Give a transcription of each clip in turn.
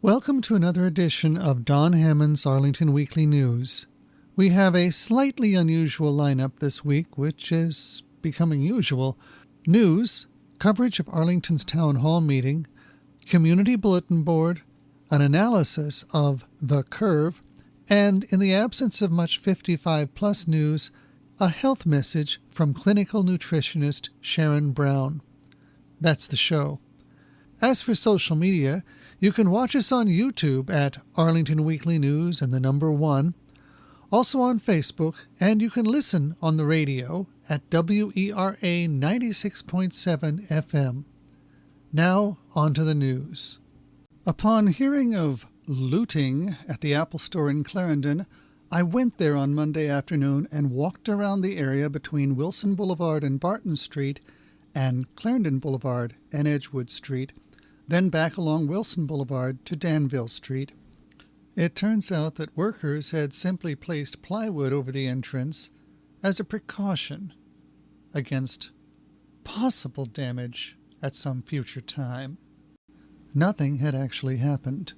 Welcome to another edition of Don Hammond's Arlington Weekly News. We have a slightly unusual lineup this week, which is becoming usual. News, coverage of Arlington's Town Hall meeting, Community Bulletin Board, an analysis of The Curve, and in the absence of much 55-plus news, a health message from clinical nutritionist Sharon Brown. That's the show. As for social media, you can watch us on YouTube at Arlington Weekly News and the number 1, also on Facebook, and you can listen on the radio at WERA 96.7 FM. Now, on to the news. Upon hearing of looting at the Apple Store in Clarendon, I went there on Monday afternoon and walked around the area between Wilson Boulevard and Barton Street and Clarendon Boulevard and Edgewood Street, then back along Wilson Boulevard to Danville Street. It turns out that workers had simply placed plywood over the entrance as a precaution against possible damage at some future time. Nothing had actually happened.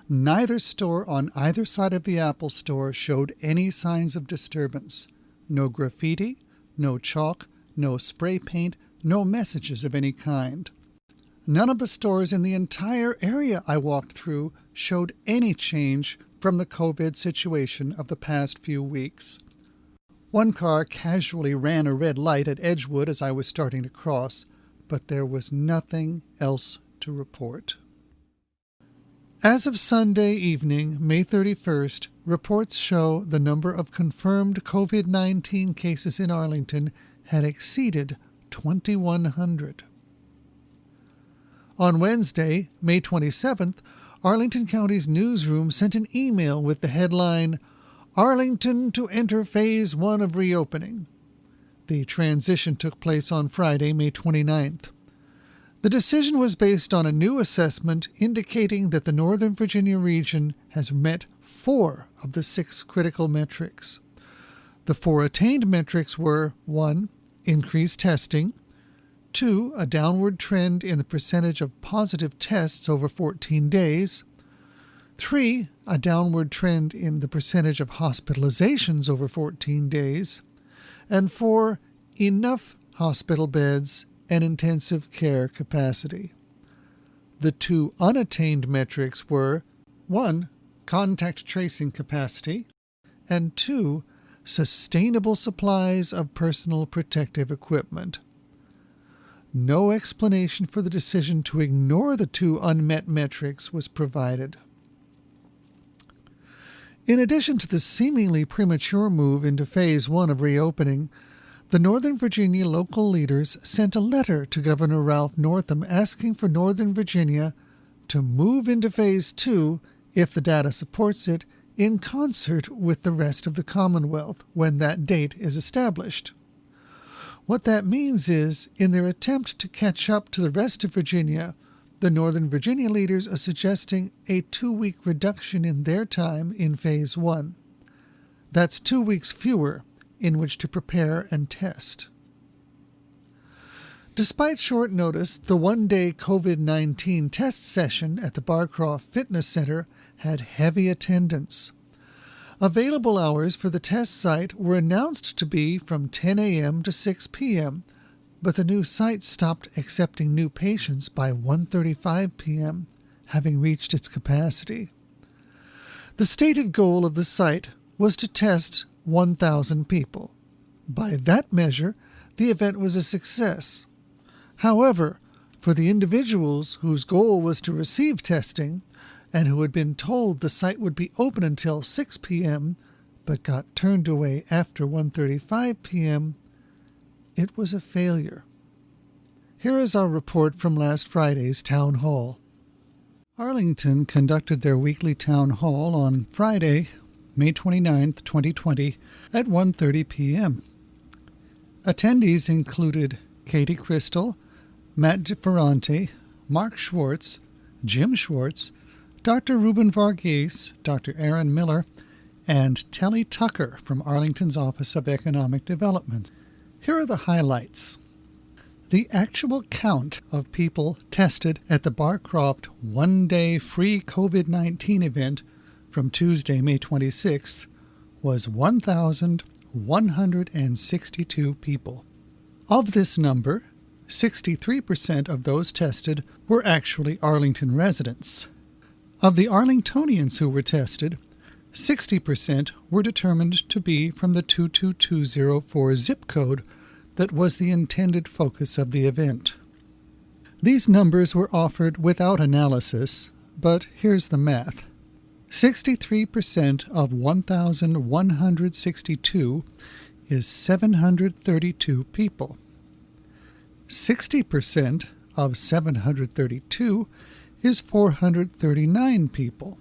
Neither store on either side of the Apple Store showed any signs of disturbance. No graffiti, no chalk, no spray paint, no messages of any kind. None of the stores in the entire area I walked through showed any change from the COVID situation of the past few weeks. One car casually ran a red light at Edgewood as I was starting to cross, but there was nothing else to report. As of Sunday evening, May 31st, reports show the number of confirmed COVID-19 cases in Arlington had exceeded 2,100. On Wednesday, May 27th, Arlington County's newsroom sent an email with the headline, "Arlington to enter Phase 1 of reopening." The transition took place on Friday, May 29th. The decision was based on a new assessment indicating that the Northern Virginia region has met 4 of the 6 critical metrics. The 4 attained metrics were 1. Increased testing, 2. A downward trend in the percentage of positive tests over 14 days, 3. A downward trend in the percentage of hospitalizations over 14 days, and 4. Enough hospital beds and intensive care capacity. The 2 unattained metrics were 1. Contact tracing capacity, and 2. Sustainable supplies of personal protective equipment. No explanation for the decision to ignore the 2 unmet metrics was provided. In addition to the seemingly premature move into Phase 1 of reopening, the Northern Virginia local leaders sent a letter to Governor Ralph Northam asking for Northern Virginia to move into Phase 2, if the data supports it, in concert with the rest of the Commonwealth when that date is established. What that means is, in their attempt to catch up to the rest of Virginia, the Northern Virginia leaders are suggesting a 2-week reduction in their time in Phase 1. That's 2 weeks fewer in which to prepare and test. Despite short notice, the one-day COVID-19 test session at the Barcroft Fitness Center had heavy attendance. Available hours for the test site were announced to be from 10 a.m. to 6 p.m., but the new site stopped accepting new patients by 1:35 p.m., having reached its capacity. The stated goal of the site was to test 1,000 people. By that measure, the event was a success. However, for the individuals whose goal was to receive testing, and who had been told the site would be open until 6 p.m., but got turned away after 1:35 p.m., it was a failure. Here is our report from last Friday's town hall. Arlington conducted their weekly town hall on Friday, May 29, 2020, at 1:30 p.m. Attendees included Katie Crystal, Matt DeFerrante, Mark Schwartz, Jim Schwartz, Dr. Ruben Varghese, Dr. Aaron Miller, and Telly Tucker from Arlington's Office of Economic Development. Here are the highlights. The actual count of people tested at the Barcroft one-day free COVID-19 event from Tuesday, May 26th, was 1,162 people. Of this number, 63% of those tested were actually Arlington residents. Of the Arlingtonians who were tested, 60% were determined to be from the 22204 zip code that was the intended focus of the event. These numbers were offered without analysis, but here's the math. 63% of 1,162 is 732 people. 60% of 732 is 439 people.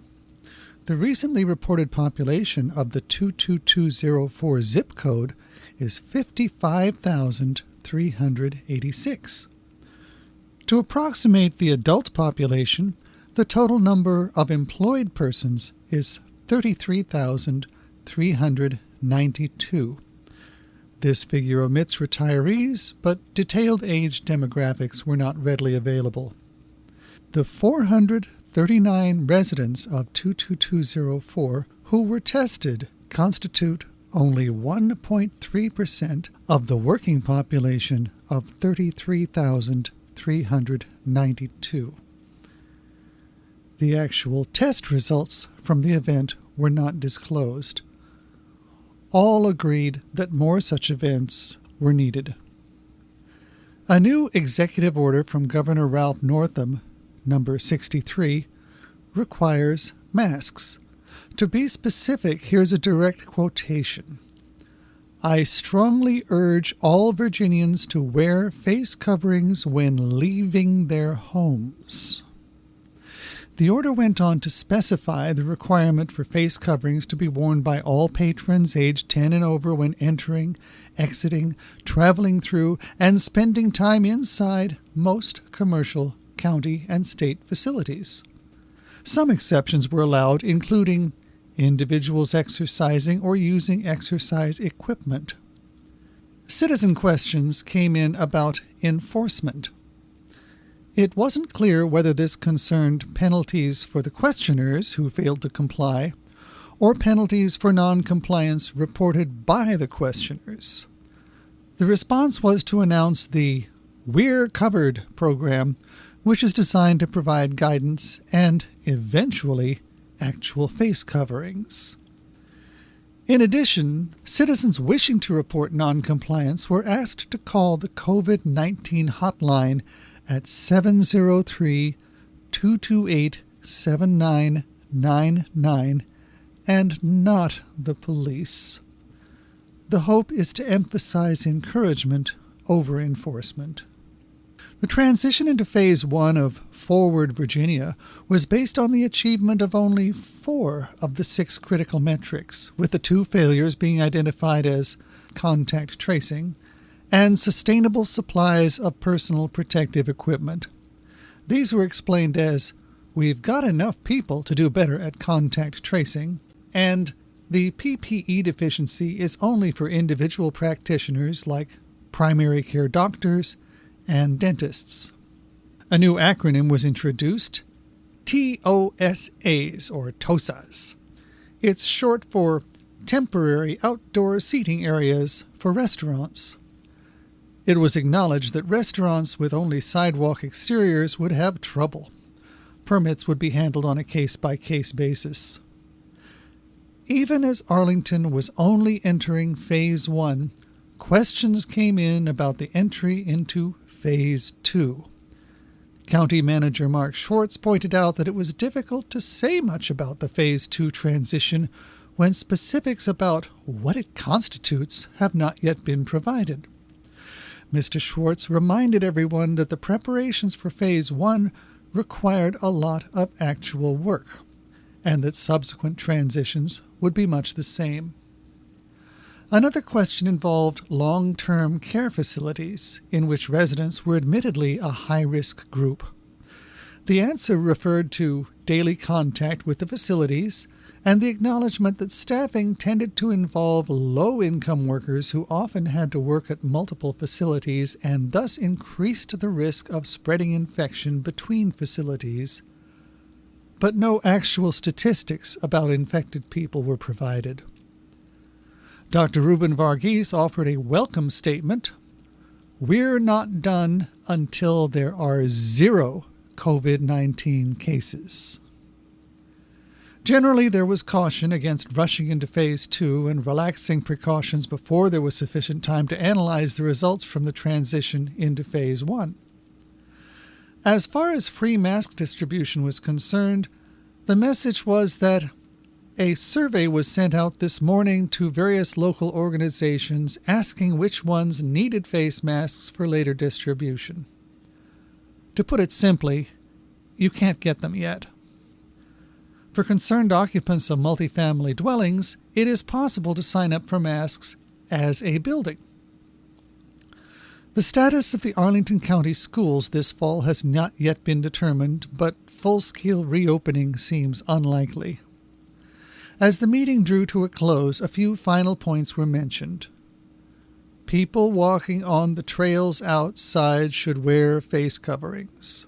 The recently reported population of the 22204 zip code is 55,386. To approximate the adult population, the total number of employed persons is 33,392. This figure omits retirees, but detailed age demographics were not readily available. The 439 residents of 22204 who were tested constitute only 1.3% of the working population of 33,392. The actual test results from the event were not disclosed. All agreed that more such events were needed. A new executive order from Governor Ralph Northam, number 63, requires masks. To be specific, here's a direct quotation. "I strongly urge all Virginians to wear face coverings when leaving their homes." The order went on to specify the requirement for face coverings to be worn by all patrons aged 10 and over when entering, exiting, traveling through, and spending time inside most commercial, county, and state facilities. Some exceptions were allowed, including individuals exercising or using exercise equipment. Citizen questions came in about enforcement. It wasn't clear whether this concerned penalties for the questioners who failed to comply or penalties for non-compliance reported by the questioners. The response was to announce the We're Covered program, which is designed to provide guidance and, eventually, actual face coverings. In addition, citizens wishing to report non-compliance were asked to call the COVID-19 hotline at 703-228-7999 and not the police. The hope is to emphasize encouragement over enforcement. The transition into Phase 1 of Forward Virginia was based on the achievement of only 4 of the 6 critical metrics, with the 2 failures being identified as contact tracing and sustainable supplies of personal protective equipment. These were explained as, "We've got enough people to do better at contact tracing," and the PPE deficiency is only for individual practitioners like primary care doctors and dentists. A new acronym was introduced, TOSAs, or TOSAs. It's short for Temporary Outdoor Seating Areas for Restaurants. It was acknowledged that restaurants with only sidewalk exteriors would have trouble. Permits would be handled on a case-by-case basis. Even as Arlington was only entering Phase 1, questions came in about the entry into Phase 2. County Manager Mark Schwartz pointed out that it was difficult to say much about the Phase 2 transition when specifics about what it constitutes have not yet been provided. Mr. Schwartz reminded everyone that the preparations for Phase 1 required a lot of actual work, and that subsequent transitions would be much the same. Another question involved long-term care facilities, in which residents were admittedly a high-risk group. The answer referred to daily contact with the facilities and the acknowledgement that staffing tended to involve low-income workers who often had to work at multiple facilities and thus increased the risk of spreading infection between facilities. But no actual statistics about infected people were provided. Dr. Ruben Varghese offered a welcome statement. "We're not done until there are 0 COVID-19 cases." Generally, there was caution against rushing into Phase 2 and relaxing precautions before there was sufficient time to analyze the results from the transition into Phase 1. As far as free mask distribution was concerned, the message was that a survey was sent out this morning to various local organizations asking which ones needed face masks for later distribution. To put it simply, you can't get them yet. For concerned occupants of multifamily dwellings, it is possible to sign up for masks as a building. The status of the Arlington County schools this fall has not yet been determined, but full-scale reopening seems unlikely. As the meeting drew to a close, a few final points were mentioned. People walking on the trails outside should wear face coverings.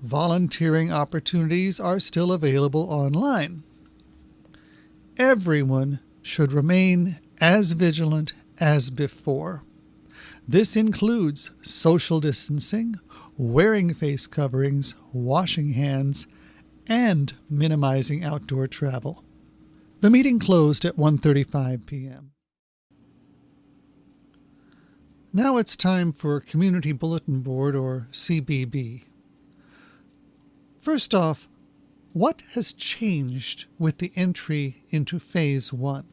Volunteering opportunities are still available online. Everyone should remain as vigilant as before. This includes social distancing, wearing face coverings, washing hands, and minimizing outdoor travel. The meeting closed at 1:35 p.m. Now it's time for Community Bulletin Board, or CBB. First off, what has changed with the entry into Phase 1?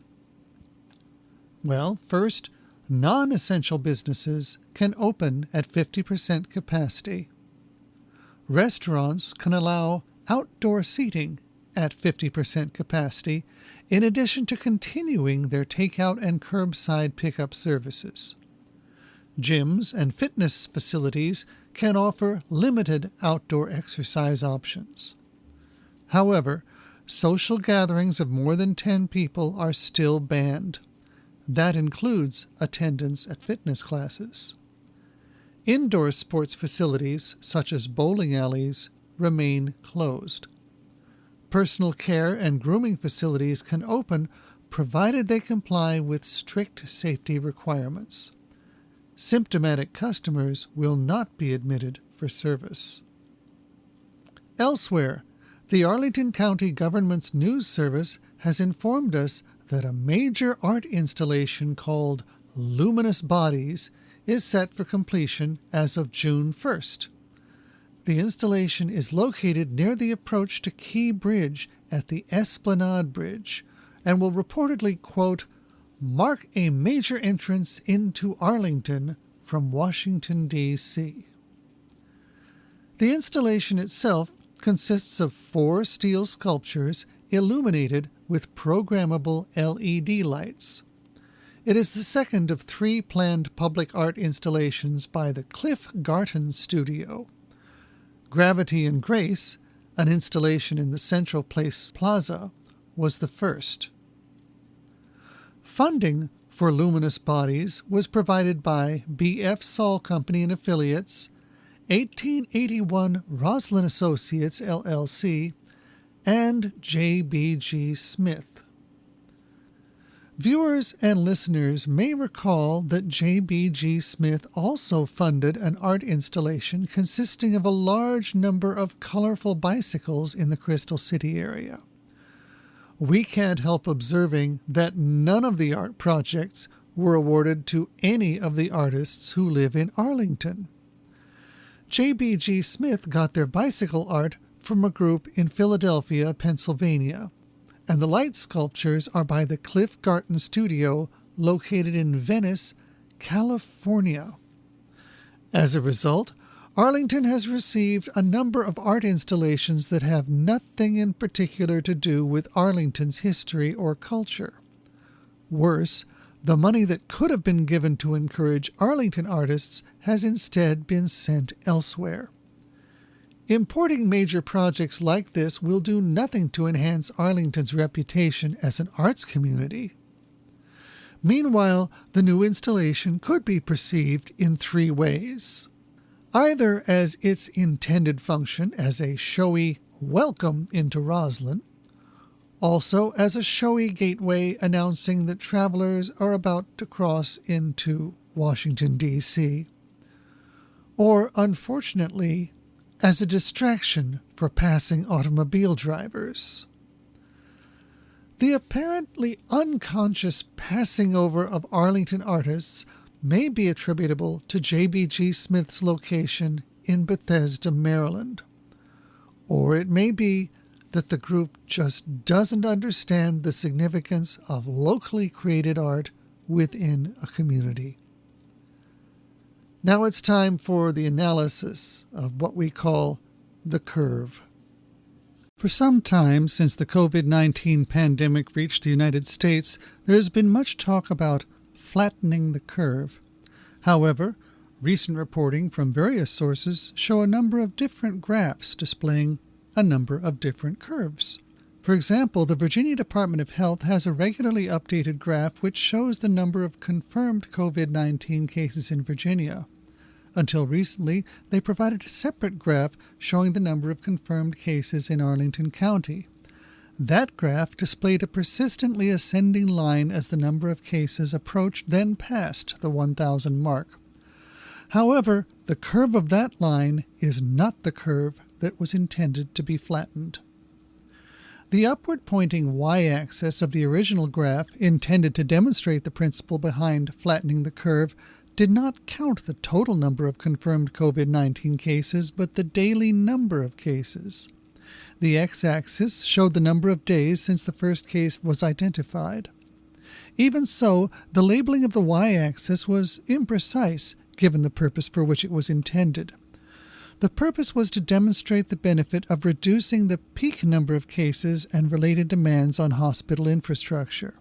Well, first, non-essential businesses can open at 50% capacity. Restaurants can allow outdoor seating at 50% capacity, in addition to continuing their takeout and curbside pickup services. Gyms and fitness facilities can offer limited outdoor exercise options. However, social gatherings of more than 10 people are still banned. That includes attendance at fitness classes. Indoor sports facilities, such as bowling alleys, remain closed. Personal care and grooming facilities can open provided they comply with strict safety requirements. Symptomatic customers will not be admitted for service. Elsewhere, the Arlington County Government's news service has informed us that a major art installation called Luminous Bodies is set for completion as of June 1st. The installation is located near the approach to Key Bridge at the Esplanade Bridge and will reportedly, quote, mark a major entrance into Arlington from Washington, D.C. The installation itself consists of 4 steel sculptures illuminated with programmable LED lights. It is the second of 3 planned public art installations by the Cliff Garton Studio. Gravity and Grace, an installation in the Central Place Plaza, was the first. Funding for Luminous Bodies was provided by B.F. Saul Company and Affiliates, 1881 Roslin Associates, LLC, and J.B.G. Smith. Viewers and listeners may recall that J.B.G. Smith also funded an art installation consisting of a large number of colorful bicycles in the Crystal City area. We can't help observing that none of the art projects were awarded to any of the artists who live in Arlington. J.B.G. Smith got their bicycle art from a group in Philadelphia, Pennsylvania, and the light sculptures are by the Cliff Garton Studio located in Venice, California. As a result, Arlington has received a number of art installations that have nothing in particular to do with Arlington's history or culture. Worse, the money that could have been given to encourage Arlington artists has instead been sent elsewhere. Importing major projects like this will do nothing to enhance Arlington's reputation as an arts community. Meanwhile, the new installation could be perceived in three ways. Either as its intended function as a showy welcome into Roslyn, also as a showy gateway announcing that travelers are about to cross into Washington, D.C., or, unfortunately, as a distraction for passing automobile drivers. The apparently unconscious passing over of Arlington artists may be attributable to J.B.G. Smith's location in Bethesda, Maryland. Or it may be that the group just doesn't understand the significance of locally created art within a community. Now it's time for the analysis of what we call the curve. For some time since the COVID-19 pandemic reached the United States, there has been much talk about flattening the curve. However, recent reporting from various sources show a number of different graphs displaying a number of different curves. For example, the Virginia Department of Health has a regularly updated graph which shows the number of confirmed COVID-19 cases in Virginia. Until recently, they provided a separate graph showing the number of confirmed cases in Arlington County. That graph displayed a persistently ascending line as the number of cases approached, then passed the 1,000 mark. However, the curve of that line is not the curve that was intended to be flattened. The upward-pointing y-axis of the original graph, intended to demonstrate the principle behind flattening the curve, did not count the total number of confirmed COVID-19 cases, but the daily number of cases. The x-axis showed the number of days since the first case was identified. Even so, the labeling of the y-axis was imprecise, given the purpose for which it was intended. The purpose was to demonstrate the benefit of reducing the peak number of cases and related demands on hospital infrastructure.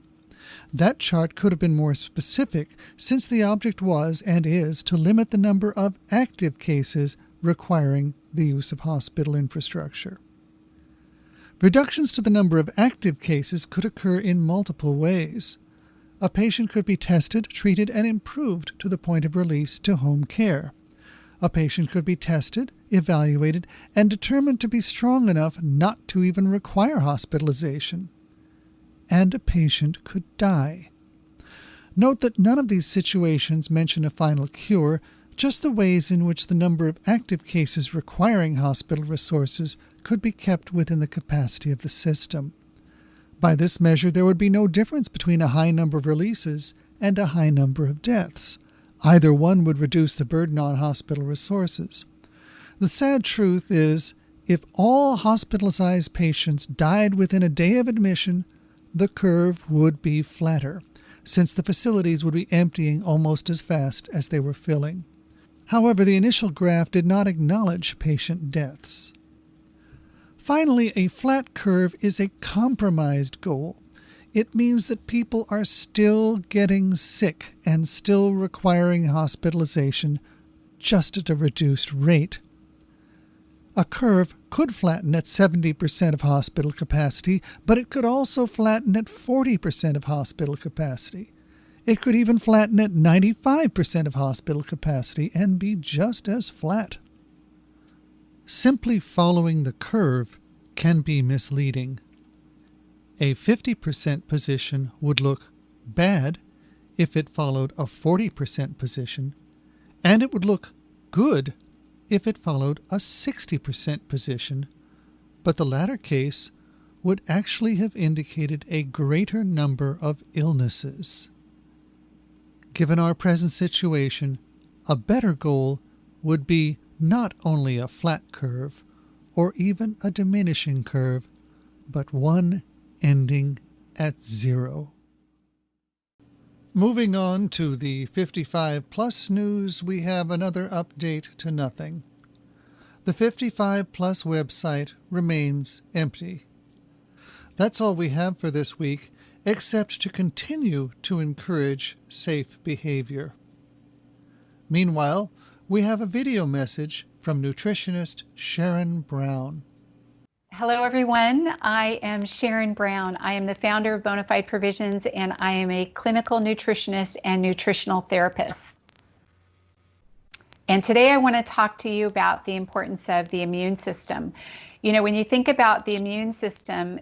That chart could have been more specific, since the object was and is to limit the number of active cases requiring the use of hospital infrastructure. Reductions to the number of active cases could occur in multiple ways. A patient could be tested, treated, and improved to the point of release to home care. A patient could be tested, evaluated, and determined to be strong enough not to even require hospitalization. And a patient could die. Note that none of these situations mention a final cure, just the ways in which the number of active cases requiring hospital resources could be kept within the capacity of the system. By this measure, there would be no difference between a high number of releases and a high number of deaths. Either one would reduce the burden on hospital resources. The sad truth is, if all hospitalized patients died within a day of admission, the curve would be flatter, since the facilities would be emptying almost as fast as they were filling. However, the initial graph did not acknowledge patient deaths. Finally, a flat curve is a compromised goal. It means that people are still getting sick and still requiring hospitalization, just at a reduced rate. A curve could flatten at 70% of hospital capacity, but it could also flatten at 40% of hospital capacity. It could even flatten at 95% of hospital capacity and be just as flat. Simply following the curve can be misleading. A 50% position would look bad if it followed a 40% position, and it would look good if it followed a 60% position, but the latter case would actually have indicated a greater number of illnesses. Given our present situation, a better goal would be not only a flat curve or even a diminishing curve, but one ending at 0. Moving on to the 55-plus news, we have another update to nothing. The 55 Plus website remains empty. That's all we have for this week, except to continue to encourage safe behavior. Meanwhile, we have a video message from nutritionist Sharon Brown. Hello, everyone. I am Sharon Brown. I am the founder of Bonafide Provisions, and I am a clinical nutritionist and nutritional therapist. And today I want to talk to you about the importance of the immune system. You know, when you think about the immune system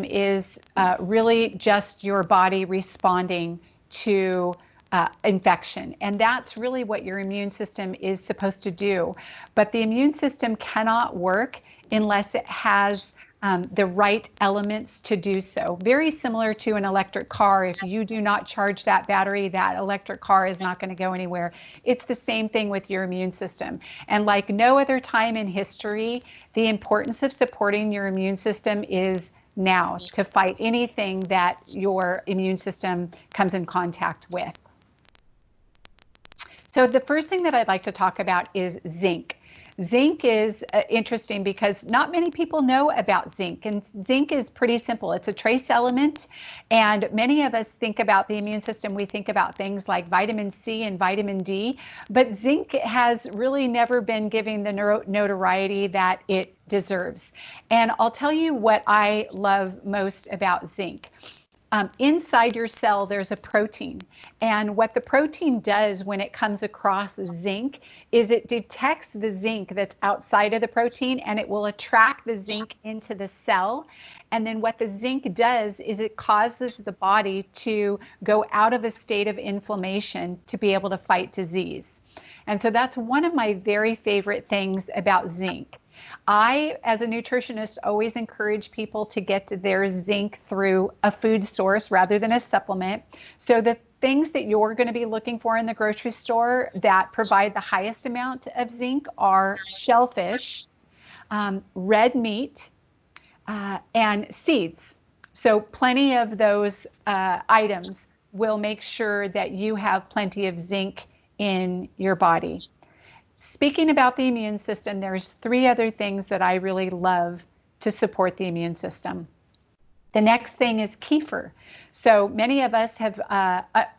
is really just your body responding to infection. And that's really what your immune system is supposed to do. But the immune system cannot work unless it has the right elements to do so. Very similar to an electric car. If you do not charge that battery, that electric car is not going to go anywhere. It's the same thing with your immune system. And like no other time in history, the importance of supporting your immune system is now, to fight anything that your immune system comes in contact with. So the first thing that I'd like to talk about is zinc. Zinc is interesting because not many people know about zinc, and zinc is pretty simple. It's a trace element, and many of us think about the immune system. We think about things like vitamin C and vitamin D, but zinc has really never been given the notoriety that it deserves. And I'll tell you what I love most about zinc. Inside your cell, there's a protein. And what the protein does when it comes across zinc is it detects the zinc that's outside of the protein, and it will attract the zinc into the cell. And then what the zinc does is it causes the body to go out of a state of inflammation to be able to fight disease. And so that's one of my very favorite things about zinc. I, as a nutritionist, always encourage people to get their zinc through a food source rather than a supplement. So the things that you're going to be looking for in the grocery store that provide the highest amount of zinc are shellfish, red meat, and seeds. So plenty of those items will make sure that you have plenty of zinc in your body. Speaking about the immune system, there's three other things that I really love to support the immune system. The next thing is kefir. So many of us have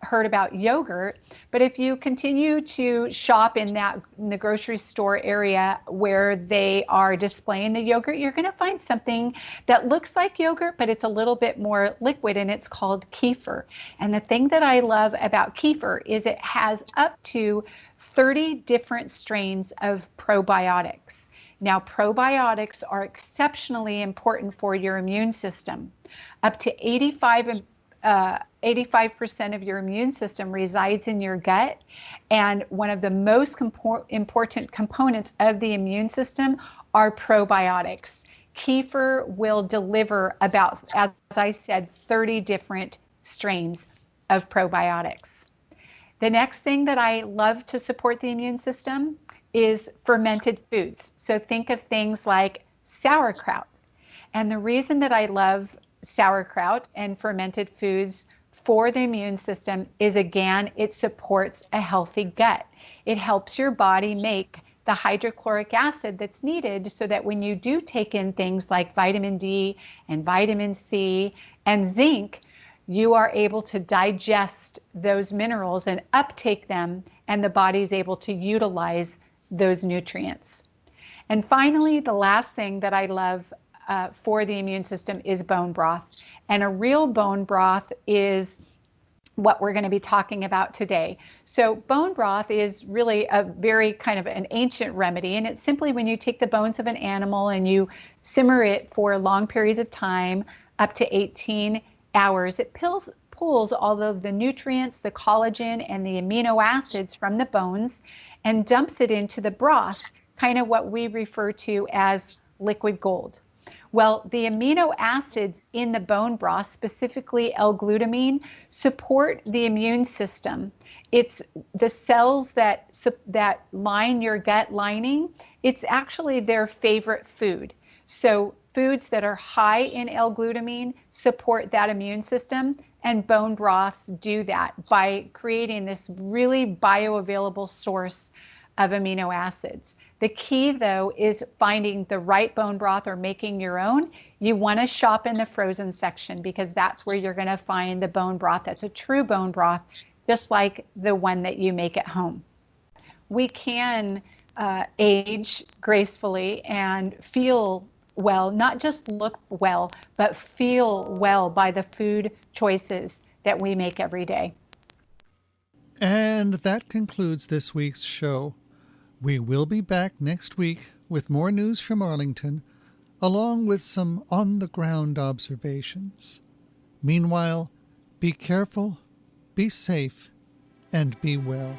heard about yogurt, but if you continue to shop in the grocery store area where they are displaying the yogurt, you're going to find something that looks like yogurt, but it's a little bit more liquid, and it's called kefir. And the thing that I love about kefir is it has up to 30 different strains of probiotics. Now, probiotics are exceptionally important for your immune system. Up to 85% of your immune system resides in your gut, and one of the most important components of the immune system are probiotics. Kefir will deliver about, as I said, 30 different strains of probiotics. The next thing that I love to support the immune system is fermented foods. So think of things like sauerkraut. And the reason that I love sauerkraut and fermented foods for the immune system is, again, it supports a healthy gut. It helps your body make the hydrochloric acid that's needed so that when you do take in things like vitamin D and vitamin C and zinc, you are able to digest those minerals and uptake them, and the body is able to utilize those nutrients. And finally, the last thing that I love for the immune system is bone broth. And a real bone broth is what we're going to be talking about today. So bone broth is really a very kind of an ancient remedy, and it's simply when you take the bones of an animal and you simmer it for long periods of time, up to 18 hours, it pulls all of the nutrients, the collagen, and the amino acids from the bones and dumps it into the broth, kind of what we refer to as liquid gold. Well, the amino acids in the bone broth, specifically L-glutamine, support the immune system. It's the cells that line your gut lining, it's actually their favorite food. So foods that are high in L-glutamine support that immune system, and bone broths do that by creating this really bioavailable source of amino acids. The key, though, is finding the right bone broth or making your own. You want to shop in the frozen section because that's where you're going to find the bone broth that's a true bone broth, just like the one that you make at home. We can age gracefully and feel well, not just look well, but feel well by the food choices that we make every day. And that concludes this week's show. We will be back next week with more news from Arlington, along with some on-the-ground observations. Meanwhile, be careful, be safe, and be well.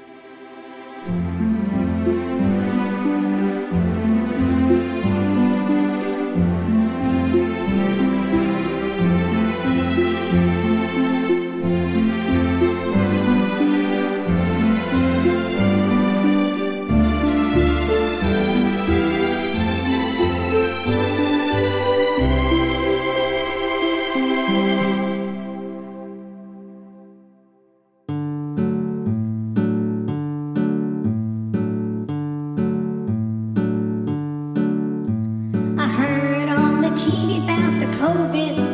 I heard on the TV about the COVID